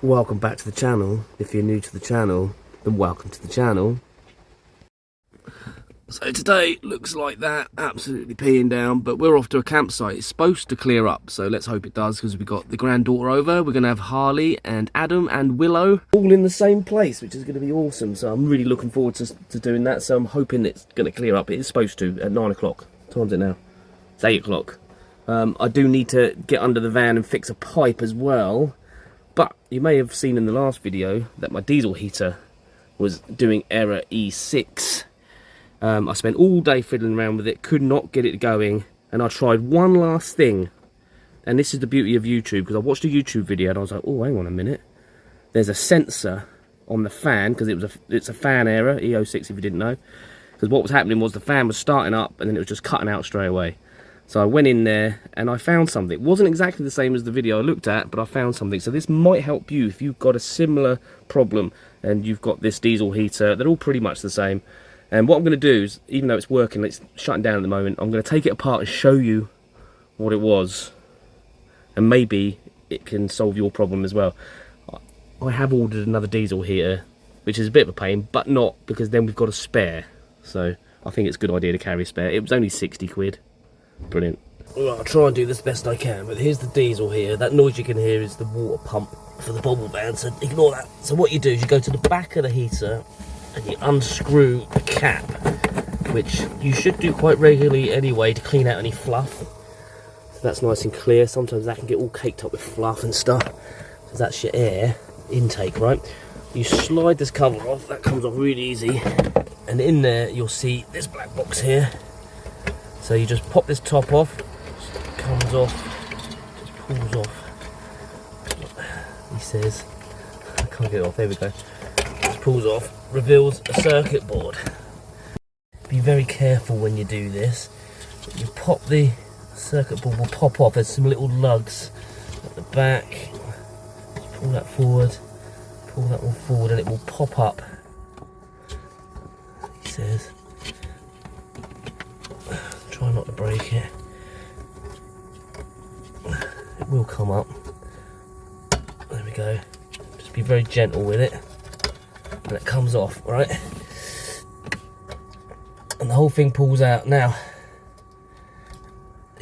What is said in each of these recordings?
Welcome back to the channel. If you're new to the channel, then welcome to the channel. So today looks like that, absolutely peeing down, but we're off to a campsite. It's supposed to clear up, so let's hope it does, because we've got the granddaughter over. We're going to have Harley and Adam and Willow all in the same place, which is going to be awesome. So I'm really looking forward to doing that. So I'm hoping it's going to clear up. It is supposed to at 9 o'clock. What time's it now? It's 8 o'clock. I do need to get under the van and fix a pipe as well. But you may have seen in the last video that my diesel heater was doing error E06. I spent all day fiddling around with it, could not get it going, and I tried one last thing. And this is the beauty of YouTube, because I watched a YouTube video and I was like, oh, hang on a minute. There's a sensor on the fan, because it's a fan error, E06 if you didn't know. Because what was happening was the fan was starting up and then it was just cutting out straight away. So I went in there and I found something. It wasn't exactly the same as the video I looked at, but I found something. So this might help you if you've got a similar problem and you've got this diesel heater. They're all pretty much the same. And what I'm going to do is, even though it's working, it's shutting down at the moment, I'm going to take it apart and show you what it was. And maybe it can solve your problem as well. I have ordered another diesel heater, which is a bit of a pain, but not, because then we've got a spare. So I think it's a good idea to carry a spare. It was only 60 quid. Brilliant. Well, I'll try and do this best I can, but here's the diesel here. That noise you can hear is the water pump for the bubble van, so ignore that. So what you do is you go to the back of the heater and you unscrew the cap, which you should do quite regularly anyway to clean out any fluff. So that's nice and clear. Sometimes that can get all caked up with fluff and stuff. So that's your air intake, right? You slide this cover off, that comes off really easy. And in there you'll see this black box here. So you just pop this top off, just comes off, just pulls off. He says, I can't get it off, there we go. Just pulls off, reveals a circuit board. Be very careful when you do this. You pop the circuit board, will pop off, there's some little lugs at the back. Just pull that forward, pull that one forward and it will pop up. He says. Try not to break it. It will come up. There we go. Just be very gentle with it. And it comes off, right? And the whole thing pulls out. Now,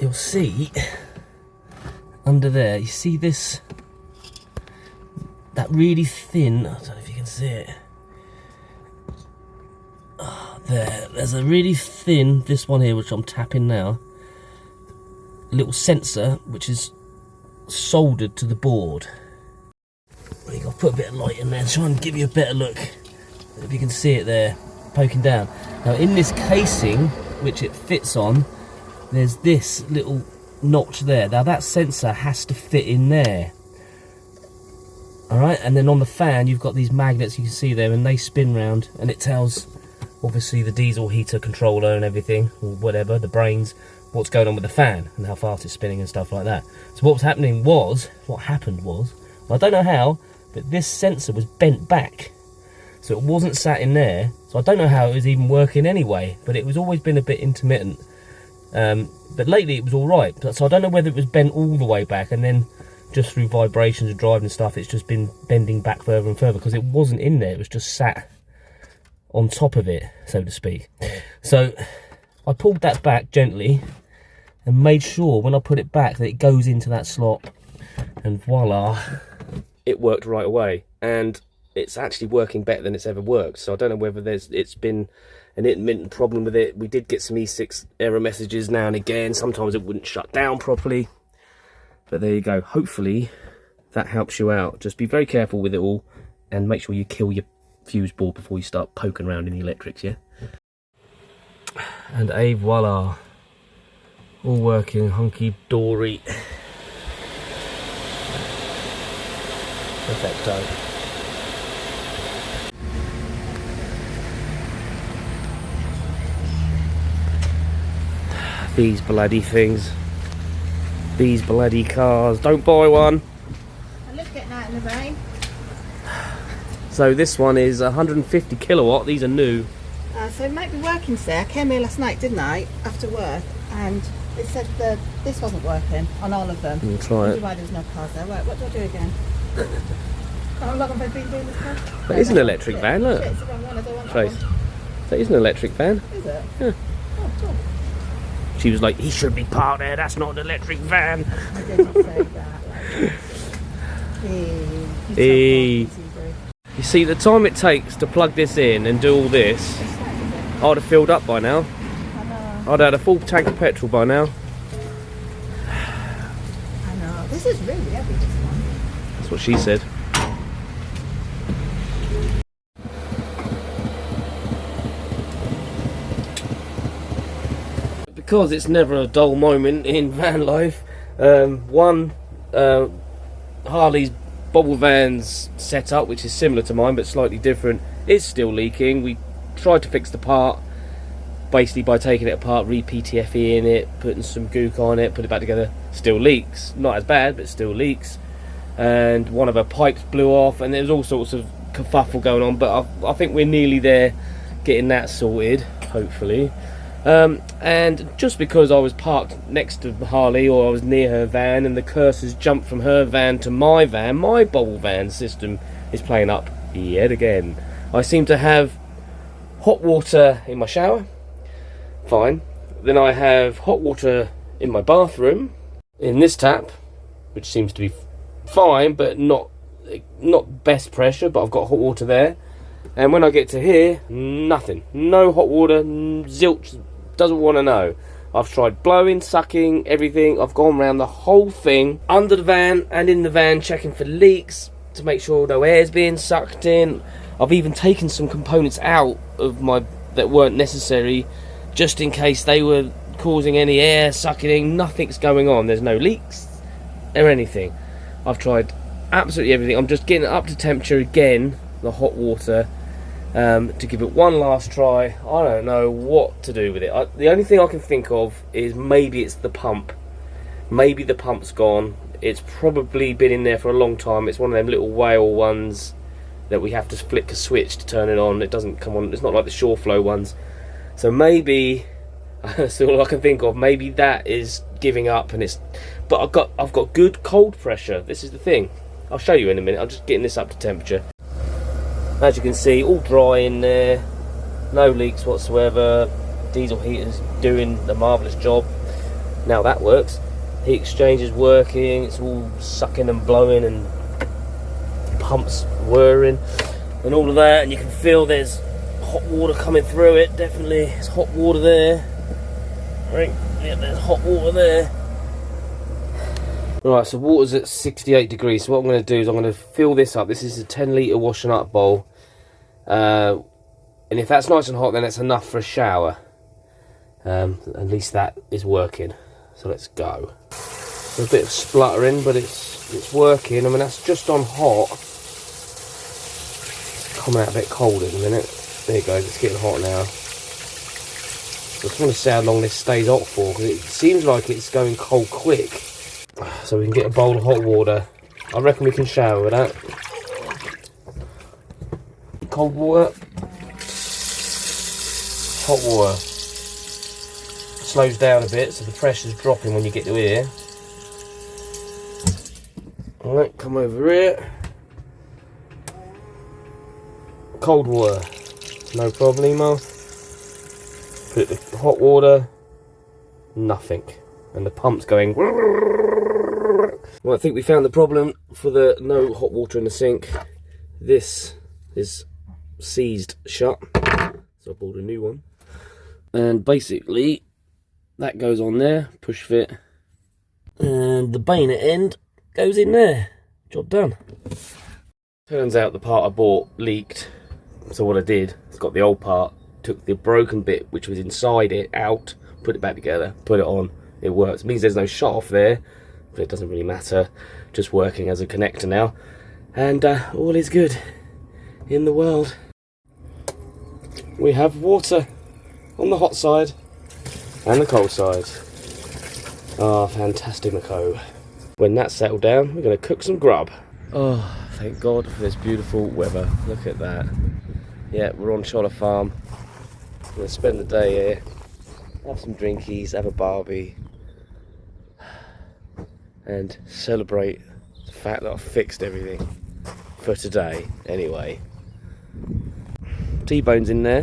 you'll see under there, you see this, that really thin, I don't know if you can see it. There's a really thin, this one here, which I'm tapping now, little sensor which is soldered to the board. I'll put a bit of light in there, try and give you a better look, if you can see it there, poking down. Now in this casing, which it fits on, there's this little notch there. Now that sensor has to fit in there. Alright, and then on the fan you've got these magnets you can see there, and they spin round, and it tells obviously the diesel heater controller and everything, or whatever, the brains, what's going on with the fan and how fast it's spinning and stuff like that. So what happened was, I don't know how, but this sensor was bent back. So it wasn't sat in there. So I don't know how it was even working anyway, but it was always been a bit intermittent. But lately it was all right. So I don't know whether it was bent all the way back and then just through vibrations of driving and stuff, it's just been bending back further and further, because it wasn't in there, it was just sat on top of it, so to speak. So I pulled that back gently and made sure when I put it back that it goes into that slot, and voila, it worked right away. And it's actually working better than it's ever worked. So I don't know whether it's been an intermittent problem with it. We did get some E6 error messages now and again. Sometimes it wouldn't shut down properly, but there you go. Hopefully that helps you out. Just be very careful with it all and make sure you kill your fuse board before you start poking around in the electrics, yeah? And voila, all working hunky-dory. Perfecto. These bloody things. These bloody cars. Don't buy one. I love getting out in the rain. So this one is 150 kilowatt. These are new. So it might be working today. I came here last night, didn't I, after work, and it said that this wasn't working on all of them. We'll try it. Why there's no cars there. Right, what do I do again? How long have I been doing this car? That is an electric van, look. Shit, it's the wrong one. I don't want that Trace, one. that is an electric van. Is it? Yeah. Oh, cool. She was like, he should be parked there, that's not an electric van. I didn't say that. You see, the time it takes to plug this in and do all this, I'd have filled up by now. I'd have had a full tank of petrol by now. I know. This is really heavy, this one. That's what she said. Because it's never a dull moment in van life, Harley's bobble van's setup, which is similar to mine but slightly different, is still leaking. We tried to fix the part basically by taking it apart, re-PTFEing it, putting some gook on it, put it back together. Still leaks. Not as bad, but still leaks. And one of her pipes blew off, and there's all sorts of kerfuffle going on, but I think we're nearly there getting that sorted, hopefully. And just because I was parked next to Harley, or I was near her van, and the curse has jumped from her van to my van, my bubble van system is playing up yet again. I seem to have hot water in my shower, fine. Then I have hot water in my bathroom, in this tap, which seems to be fine, but not best pressure, but I've got hot water there. And when I get to here, nothing. No hot water, zilch, doesn't want to know. I've tried blowing, sucking, everything. I've gone around the whole thing, under the van and in the van, checking for leaks to make sure no air's being sucked in. I've even taken some components out of my that weren't necessary, just in case they were causing any air sucking in. Nothing's going on. There's no leaks or anything. I've tried absolutely everything. I'm just getting it up to temperature again, the hot water, to give it one last try. I don't know what to do with it. The only thing I can think of is maybe it's the pump. Maybe the pump's gone. It's probably been in there for a long time. It's one of them little whale ones that we have to flick a switch to turn it on. It doesn't come on. It's not like the Shore Flow ones. So maybe that's all I can think of. Maybe that is giving up, and it's. But I've got good cold pressure. This is the thing. I'll show you in a minute. I'm just getting this up to temperature. As you can see, all dry in there, no leaks whatsoever. Diesel heater's doing a marvellous job. Now that works. Heat exchanger is working. It's all sucking and blowing, and pumps whirring, and all of that. And you can feel there's hot water coming through it. Definitely, there's hot water there. Right, yeah, there's hot water there. Right, so water's at 68 degrees. So what I'm going to do is I'm going to fill this up. This is a 10 litre washing up bowl. And if that's nice and hot, then it's enough for a shower. At least that is working. So let's go. There's a bit of spluttering, but it's working. I mean, that's just on hot. It's coming out a bit cold in a minute. There you go, it's getting hot now. So I just want to see how long this stays hot for, because it seems like it's going cold quick. So we can get a bowl of hot water. I reckon we can shower with that. Cold water. Hot water. Slows down a bit, so the pressure's dropping when you get to here. Alright, come over here. Cold water. No problemo. Put the hot water. Nothing. And the pump's going. Well, I think we found the problem for the no hot water in the sink. This is seized shut, so I bought a new one. And basically, that goes on there, push fit, and the bayonet end goes in there. Job done. Turns out the part I bought leaked, so what I did is got the old part, took the broken bit which was inside it out, put it back together, put it on. It works. It means there's no shut off there, but it doesn't really matter. Just working as a connector now, and all is good in the world. We have water on the hot side and the cold side. Ah, fantastic, Nico. When that's settled down, we're going to cook some grub. Oh, thank God for this beautiful weather. Look at that. Yeah, we're on Choller Farm. We're going to spend the day here, have some drinkies, have a barbie, and celebrate the fact that I've fixed everything. for today, anyway. T-Bone's in there.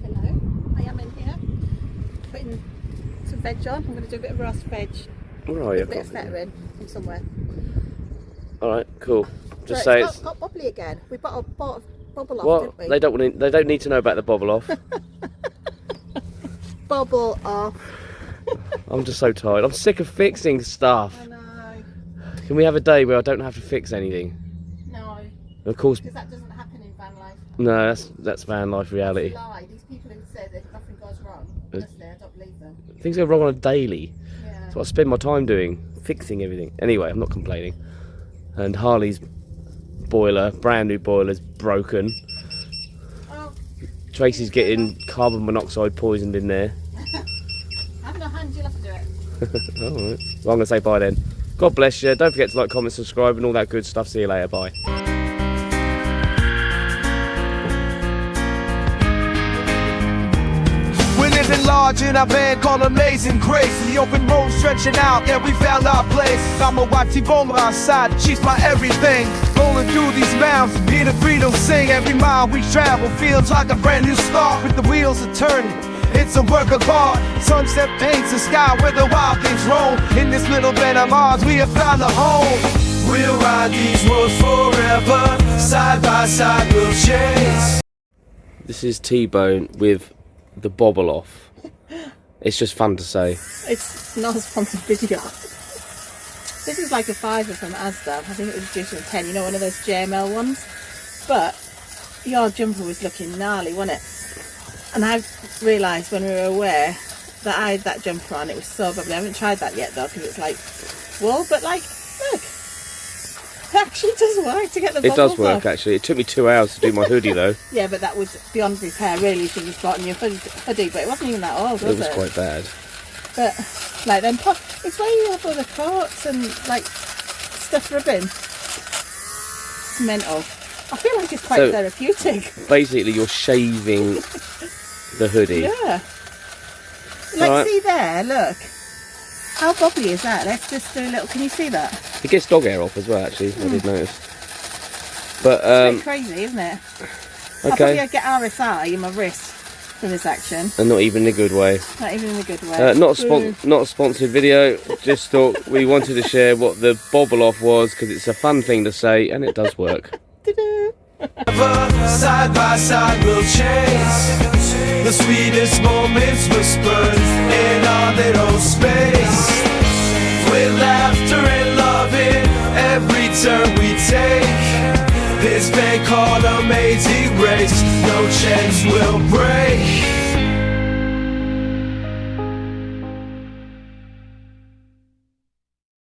Hello, I am in here. Putting some veg on. I'm going to do a bit of roast veg. Where are you? A bit of feta in from somewhere. Alright, cool. Just So say it's got bubbly again. We bought a bubble off, What? didn't we? They don't need to know about the bobble off. Bubble off. I'm just so tired. I'm sick of fixing stuff. I know. Can we have a day where I don't have to fix anything? No. Of course. Because that doesn't happen in van life. No, that's van life reality. It's a lie. These people who say that nothing goes wrong, honestly, I don't believe them. Things go wrong on a daily. Yeah. That's what I spend my time doing, fixing everything. Anyway, I'm not complaining. And Harley's boiler, brand new boiler's broken. Oh, Tracy's getting carbon monoxide poisoned in there. I have no hands, you'll have to do it. Alright. Well, I'm going to say bye then. God bless you. Don't forget to like, comment, subscribe and all that good stuff. See you later. Bye. We're living large in our van called Amazing Grace. The open road stretching out, yeah, we found our place. Got my wife T-Bone by our side, she's my everything. Rolling through these mountains, hear the freedom sing. Every mile we travel feels like a brand new start. With the wheels are turning, it's a work of art. Sunset paints the sky where the wild things roam. In this little bed of ours, we have found a home. We'll ride these roads forever, side by side we'll chase. This is T-Bone with the bobble off. It's just fun to say. It's not a sponsored video. This is like a £5 from Asda. I think it was due to a 10. You know, one of those JML ones. But your jumper was looking gnarly, wasn't it? And I realised when we were away that I had that jumper on. It was so bubbly. I haven't tried that yet though, because it's like wool. But like, look, it actually does work to get the bubbles It does work off. actually. It took me 2 hours to do my hoodie though. Yeah, but that was beyond repair really if you just got in your hoodie. But it wasn't even that old, was It was quite bad. But like then it's where you have all the coats and like stuff rubbing. It's mental. I feel like it's quite therapeutic. Basically, you're shaving the hoodie. Yeah. Like, Right. see there, look. How bubbly is that? Let's just do a little, can you see that? It gets dog hair off as well, actually. I did notice. But It's crazy, isn't it? I okay, probably get RSI in my wrist for this action. and not even in a good way. Not even in a good way. Not a sponsored video. Just thought we wanted to share what the bobble off was because it's a fun thing to say, and it does work. Ta-da. Side by side we'll chase the sweetest moments whispered in our little space. With laughter and love in every turn we take. This van called Amazing Grace, no chance will break.